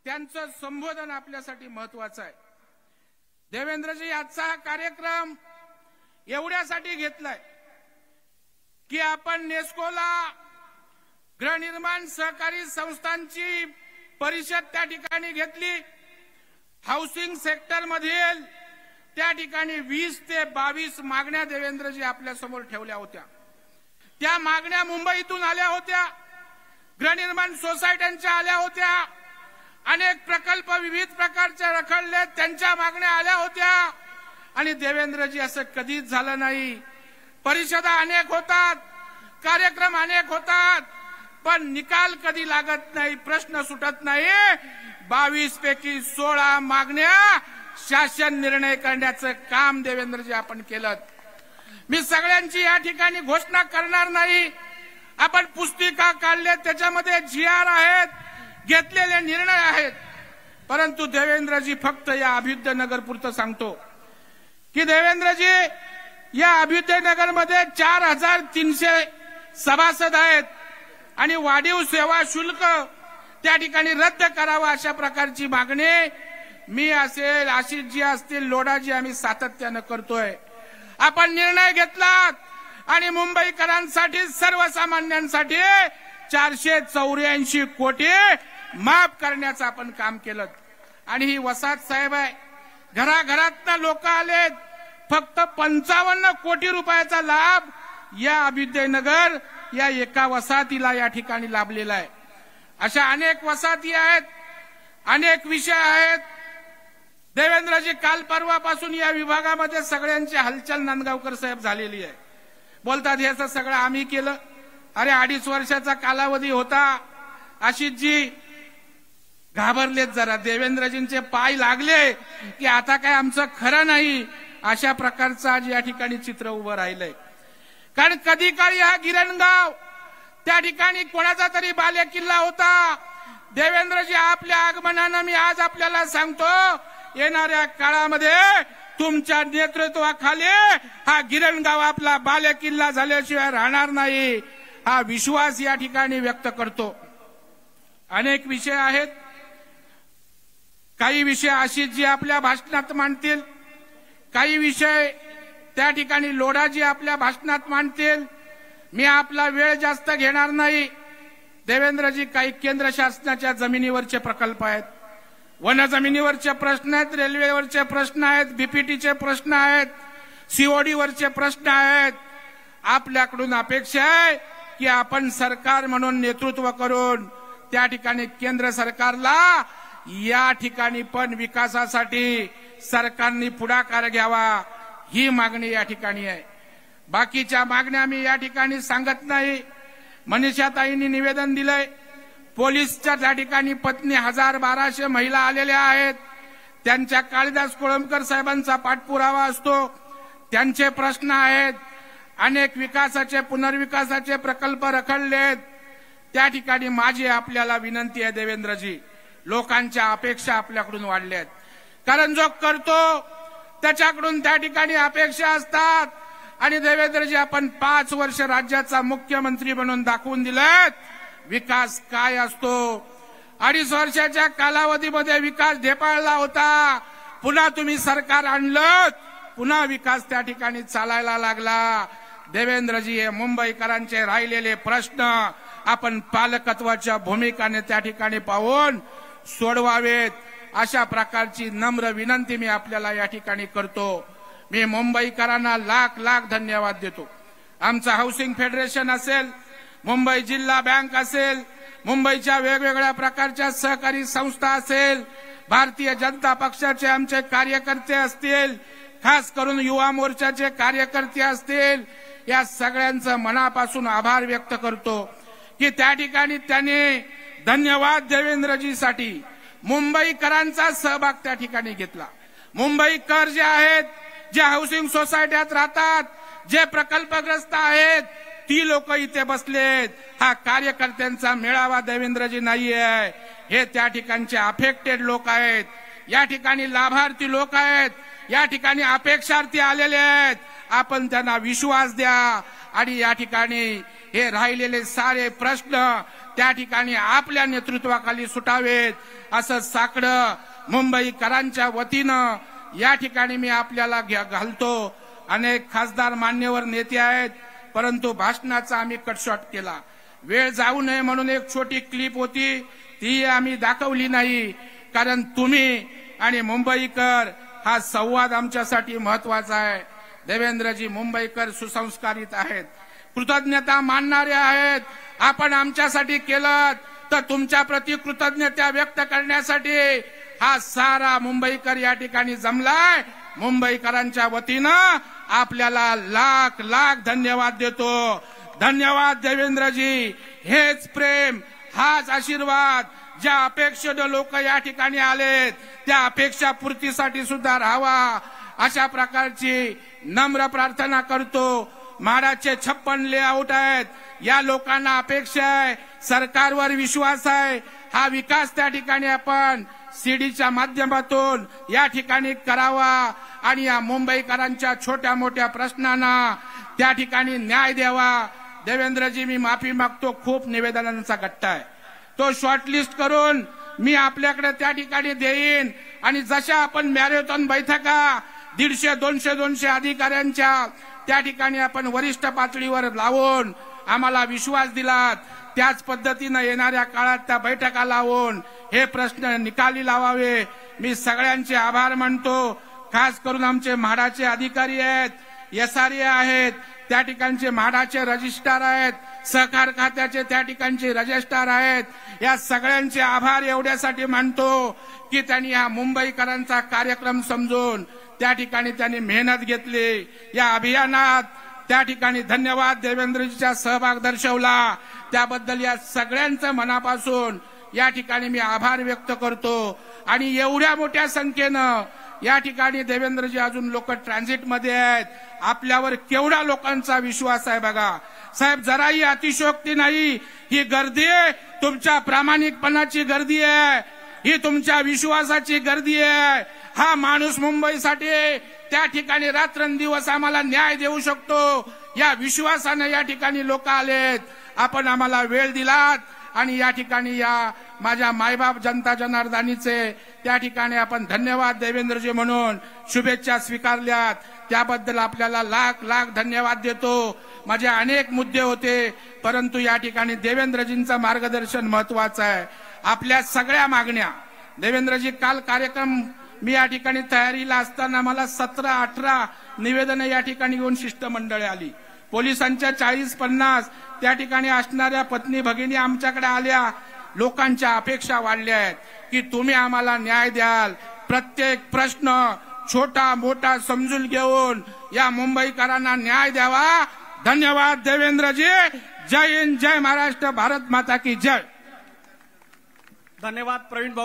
त्यांचं संबोधन आपल्यासाठी महत्त्वाचं आहे। देवेंद्रजी आजचा हा कार्यक्रम एवढ्यासाठी घेतलाय की आपण नेस्कोला गृहनिर्माण सहकारी संस्थांची परिषद त्या ठिकाणी घेतली। हाऊसिंग सेक्टर मधील त्या ठिकाणी 20 ते 22 मागण्या देवेंद्रजी आपल्या समोर ठेवल्या होत्या। त्या मागण्या मुंबईतून आल्या होत्या, गृहनिर्माण सोसायट्यांच्या आल्या होत्या, अनेक प्रकल्प विविध प्रकारचे रखडले त्यांच्या मागण्या आल्या होत्या। आणि देवेंद्रजी असं कधीच झालं नाही। परिषदा अनेक होतात, कार्यक्रम अनेक होतात, पण निकाल कधी लागत नाही, प्रश्न सुटत नाही। 22 पैकी 16 मागण्या शासन निर्णय करण्याचं काम देवेंद्रजी आपण केलं। मी सगळ्यांची या ठिकाणी घोषणा करणार नाही। आपण पुस्तिका काढले, त्याच्यामध्ये GR आहेत, घेतलेले निर्णय आहेत, परंतु देवेंद्रजी फक्त या अभ्युदय नगर पुरतं सांगतो की देवेंद्रजी या अभ्युदय नगर मध्ये 4300 सभासद आहेत आणि वाढीव सेवा शुल्क त्या ठिकाणी रद्द करावा अशा प्रकारची मागणी मी असेल, आशिषजी असतील, लोढाजी आम्ही सातत्याने करतोय। आपण निर्णय घेतलात आणि मुंबईकरांसाठी सर्वसामान्यांसाठी 484 कोटी माफ करण्याचं आपण काम केलं। आणि ही वसाहत साहेब आहे, घराघरातनं लोक आलेत, फक्त 55 कोटी रुपयाचा लाभ या अभ्युदय नगर या एका वसाहतीला या ठिकाणी लाभलेला आहे। अशा अनेक वसाहती आहेत, अनेक विषय आहेत। देवेंद्रजी काल परवापासून या विभागामध्ये सगळ्यांची हलचल नांदगावकर साहेब झालेली आहे। बोलतात हे सगळं आम्ही केलं। अरे 2.5 वर्षाचा कालावधी होता। आशिषजी घाबरलेत जरा, देवेंद्रजींचे पाय लागले की आता काय आमचं खरं नाही, अशा प्रकारचं आज या ठिकाणी चित्र उभं राहिलंय। कारण कधी काळी हा गिरणगाव त्या ठिकाणी कोणाचा तरी बालेकिल्ला होता। देवेंद्रजी आपल्या आगमनानं मी आज आपल्याला सांगतो, येणाऱ्या काळामध्ये तुमच्या नेतृत्वाखाली हा गिरणगाव आपला बालेकिल्ला झाल्याशिवाय राहणार नाही, हा विश्वास या ठिकाणी व्यक्त करतो। अनेक विषय आहेत, काही विषय आशिषजी आपल्या भाषणात मांडतील, काही विषय त्या ठिकाणी लोढाजी आपल्या भाषणात मांडतील। मी आपला वेळ जास्त घेणार नाही। देवेंद्रजी काही केंद्र शासनाच्या जमिनीवरचे प्रकल्प आहेत, वन जमिनीवरचे प्रश्न आहेत, रेल्वेवरचे प्रश्न आहेत, बीपीटीचे प्रश्न आहेत, सीओडी वरचे प्रश्न आहेत। आपल्याकडून अपेक्षा आहे की आपण सरकार म्हणून नेतृत्व करून त्या ठिकाणी केंद्र सरकारला या ठिकाणी पण विकासासाठी सरकारने पुढाकार घ्यावा, ही मागणी या ठिकाणी आहे। बाकीच्या मागण्या मी या ठिकाणी सांगत नाही। मनीषाताईंनी निवेदन दिलंय, पोलीसच्या त्या ठिकाणी पत्नी 1200 महिला आलेल्या आहेत, त्यांच्या कालिदास कोळंबकर साहेबांचा पाठपुरावा असतो, त्यांचे प्रश्न आहेत। अनेक विकासाचे पुनर्विकासाचे प्रकल्प रखडलेत। त्या ठिकाणी माझी आपल्याला विनंती आहे देवेंद्रजी, लोकांच्या अपेक्षा आपल्याकडून वाढल्यात, कारण जो करतो त्याच्याकडून त्या ठिकाणी अपेक्षा असतात। आणि देवेंद्रजी आपण 5 वर्ष राज्याचा मुख्यमंत्री म्हणून दाखवून दिलेत विकास काय असतो। 2.5 वर्षाच्या कालावधीमध्ये विकास ढेपाळला होता, पुन्हा तुम्ही सरकार आणलं, पुन्हा विकास त्या ठिकाणी चालायला लागला। देवेंद्रजी हे मुंबईकरांचे राहिलेले प्रश्न आपण पालकत्वाच्या भूमिकाने त्या ठिकाणी पाहून सोडवावेत, अशा प्रकारची नम्र विनंती मी आपल्याला या ठिकाणी करतो। मी मुंबईकरांना लाख लाख धन्यवाद देतो। आमचं हाऊसिंग फेडरेशन असेल, मुंबई जिल्हा बँक असेल, मुंबईच्या वेगवेगळ्या प्रकारच्या सहकारी संस्था असेल, भारतीय जनता पक्षाचे आमचे कार्यकर्ते असतील, खास करून युवा मोर्चाचे कार्यकर्ते असतील, या सगळ्यांचं मनापासून आभार व्यक्त करतो की त्या ठिकाणी त्यांनी धन्यवाद देवेंद्रजीसाठी मुंबईकरांचा सहभाग त्या ठिकाणी घेतला। मुंबईकर जे आहेत, जे हाऊसिंग सोसायट्यात राहतात, जे प्रकल्पग्रस्त आहेत, ती लोक इथे बसलेत। हा कार्यकर्त्यांचा मेळावा देवेंद्रजी नाहीये, हे त्या ठिकाणचे अफेक्टेड लोक आहेत, या ठिकाणी लाभार्थी लोक आहेत, या ठिकाणी अपेक्षार्थी आलेले आहेत। आपण त्यांना विश्वास द्या आणि या ठिकाणी हे राहिलेले सारे प्रश्न त्या ठिकाणी आपल्या नेतृत्वाखाली सुटावेत असं साकडं मुंबईकरांच्या वतीनं या ठिकाणी मी आपल्याला घालतो। अनेक खासदार मान्यवर नेते आहेत, परंतु भाषणाचा आम्ही कटशॉट केला। वेळ जाऊ नये म्हणून एक छोटी क्लिप होती, ती आम्ही दाखवली नाही, कारण तुम्ही आणि मुंबईकर हा संवाद आमच्यासाठी महत्वाचा आहे। देवेंद्रजी मुंबईकर सुसंस्कारित आहेत, कृतज्ञता मानणारे आहेत। आपण आमच्यासाठी केलं तर तुमच्या प्रति कृतज्ञता व्यक्त करण्यासाठी हा सारा मुंबईकर या ठिकाणी जमलाय। मुंबईकरांच्या वतीनं आपल्याला लाख लाख धन्यवाद देतो। धन्यवाद देवेंद्रजी। हेच प्रेम, हाच आशीर्वाद, ज्या अपेक्षेने लोक या ठिकाणी आलेत त्या अपेक्षा पूर्तीसाठी सुद्धा राहावा अशा प्रकारची नम्र प्रार्थना करतो। म्हाडाचे 56 लेआउट आहेत, या लोकांना अपेक्षा आहे, सरकारवर विश्वास आहे, हा विकास त्या ठिकाणी आपण सीडीच्या माध्यमातून या ठिकाणी करावा आणि या मुंबईकरांच्या छोट्या मोठ्या प्रश्नांना त्या ठिकाणी न्याय द्यावा। देवेंद्रजी मी माफी मागतो, खूप निवेदनांचा गट्टा आहे, तो शॉर्टलिस्ट करून मी आपल्याकडे त्या ठिकाणी देईन आणि जशा आपण मॅरेथॉन बैठका 150-200 अधिकाऱ्यांच्या त्या ठिकाणी आपण वरिष्ठ पातळीवर लावून आम्हाला विश्वास दिलात, त्याच पद्धतीने येणाऱ्या काळात त्या बैठका लावून हे प्रश्न निकाली लावावे। मी सगळ्यांचे आभार मानतो। खास करून आमचे म्हाडाचे अधिकारी आहेत, एसआरए आहेत, त्या ठिकाणचे म्हाडाचे रजिस्ट्रार आहेत, सहकार खात्याचे त्या ठिकाणचे रजिस्ट्रार आहेत, या सगळ्यांचे आभार एवढ्यासाठी मानतो की त्यांनी हा मुंबईकरांचा कार्यक्रम समजून त्या ठिकाणी त्यांनी मेहनत घेतली। या अभियानात त्या ठिकाणी धन्यवाद देवेंद्रजीचा सहभाग दर्शवला, त्याबद्दल या सगळ्यांचं मनापासून या ठिकाणी मी आभार व्यक्त करतो। आणि एवढ्या मोठ्या संख्येनं या ठिकाणी देवेंद्रजी अजून लोक ट्रान्झिट मध्ये आहेत, आपल्यावर केवढा लोकांचा विश्वास आहे बघा साहेब। जराही अतिशयोक्ती नाही, ही गर्दी तुमच्या प्रामाणिकपणाची गर्दी आहे, ही तुमच्या विश्वासाची गर्दी आहे। हा माणूस मुंबईसाठी त्या ठिकाणी रात्रंदिवस आम्हाला न्याय देऊ शकतो, या विश्वासाने या ठिकाणी लोक आलेत। आपण आम्हाला वेळ दिलात आणि या ठिकाणी या माझ्या मायबाप जनता जनार्दनीचे त्या ठिकाणी आपण धन्यवाद देवेंद्रजी म्हणून शुभेच्छा स्वीकारल्यात, त्याबद्दल आपल्याला लाख लाख धन्यवाद देतो। माझे अनेक मुद्दे होते, परंतु या ठिकाणी देवेंद्रजींचं मार्गदर्शन महत्वाचं आहे। आपल्या सगळ्या मागण्या देवेंद्रजी, काल कार्यक्रम मी या ठिकाणी तयारीला असताना मला 17-18 निवेदनं या ठिकाणी घेऊन शिष्टमंडळे आली। पोलिसांच्या 40-50 त्या ठिकाणी असणाऱ्या पत्नी भगिनी आमच्याकडे आल्या। लोकांच्या अपेक्षा वाढल्या आहेत की तुम्ही आम्हाला न्याय द्याल, प्रत्येक प्रश्न छोटा मोठा समजून घेऊन या मुंबईकरांना न्याय द्यावा। धन्यवाद देवेंद्रजी। जय हिंद, जय महाराष्ट्र, भारत माता की जय। धन्यवाद प्रवीण भाऊ।